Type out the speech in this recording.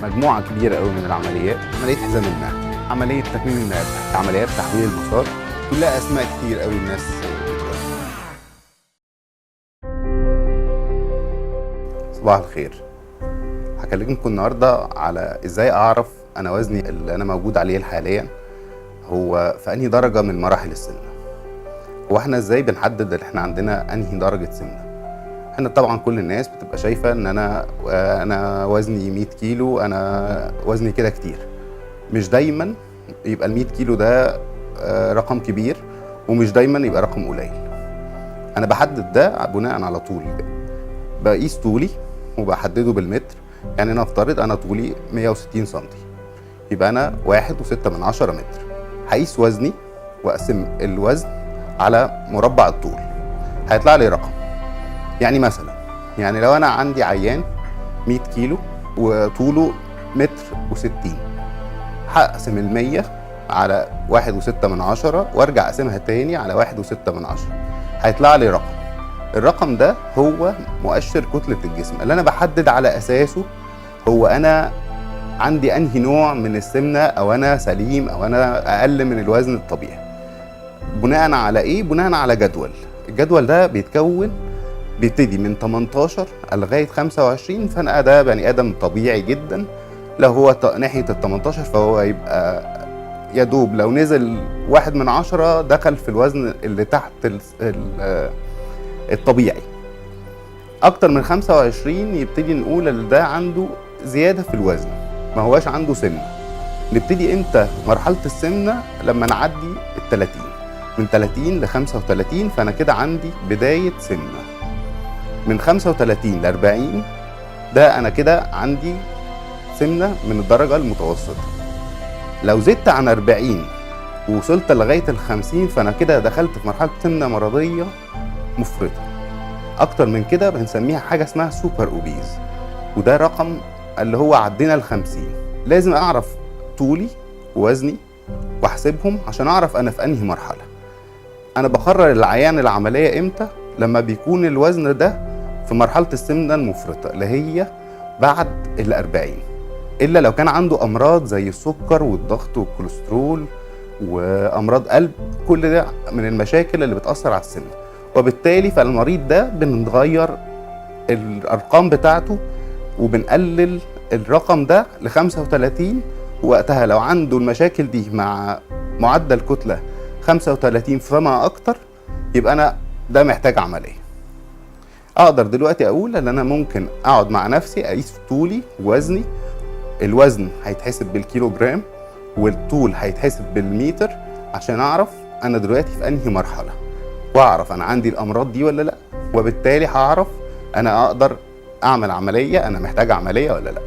مجموعة كبيرة قوي من العمليات، عملية حزام المعدة، عملية تكميم المعدة، عمليات تحويل المسار، كلها أسماء كتير قوي الناس بتقولها. صباح الخير. هكلمكم النهارده على ازاي اعرف انا وزني اللي انا موجود عليه حاليا هو في انهي درجة من مراحل السمنة. هو احنا ازاي بنحدد ان احنا عندنا انهي درجة سمنة؟ احنا طبعا كل الناس بتبقى شايفة ان انا وزني 100 كيلو، انا وزني كده كتير. مش دايما يبقى ال 100 كيلو ده رقم كبير، ومش دايما يبقى رقم قليل. انا بحدد ده بناء على طولي، بقيس طولي وبحدده بالمتر. يعني نفترض انا طولي 160 سنتي، يبقى انا 1.6 متر. هقيس وزني واقسم الوزن على مربع الطول، هيطلع لي رقم. يعني مثلا لو انا عندي عيان 100 كيلو وطوله 1.60 متر، هقسم 100 على 1.6 وارجع اقسمها تاني على 1.6، هيطلع لي رقم. الرقم ده هو مؤشر كتلة الجسم اللي انا بحدد على اساسه هو انا عندي انهي نوع من السمنة، او انا سليم او انا اقل من الوزن الطبيعي. بناء على ايه؟ بناء على جدول. الجدول ده بيبتدي من 18 لغاية 25، فانا ده بني ادم طبيعي جدا. لو هو ناحية ال 18 فهو يبقى يا دوب لو نزل 1/10 دخل في الوزن اللي تحت الطبيعي. اكتر من 25 يبتدي نقول ان ده عنده زيادة في الوزن، ما هواش عنده سمنة. نبتدي امتى مرحلة السمنة؟ لما نعدي ال 30. من 30 ل 35 فانا كده عندي بداية سمنة. من 35 ل 40 ده انا كده عندي سمنة من الدرجة المتوسطة. لو زدت عن 40 ووصلت لغاية ال 50 فانا كده دخلت في مرحلة سمنة مرضية مفرطة. اكتر من كده بنسميها حاجة اسمها سوبر اوبيز، وده رقم اللي هو عدينا ال 50. لازم اعرف طولي ووزني واحسبهم عشان اعرف انا في انهي مرحلة. انا بقرر العيان العملية امتى؟ لما بيكون الوزن ده في مرحلة السمنة المفرطة اللي هي بعد ال 40، الا لو كان عنده امراض زي السكر والضغط والكوليسترول وامراض قلب. كل ده من المشاكل اللي بتأثر على السمنة، وبالتالي فالمريض ده بنغير الارقام بتاعته وبنقلل الرقم ده ل 35. وقتها لو عنده المشاكل دي مع معدل كتلة 35 فما اكتر، يبقى انا ده محتاج عملية. اقدر دلوقتي اقول ان انا ممكن اقعد مع نفسي اقيس طولي ووزني. الوزن هيتحسب بالكيلو جرام والطول هيتحسب بالمتر، عشان اعرف انا دلوقتي في انهي مرحلة، واعرف انا عندي الامراض دي ولا لا، وبالتالي هعرف انا اقدر اعمل عملية، انا محتاج عملية ولا لا.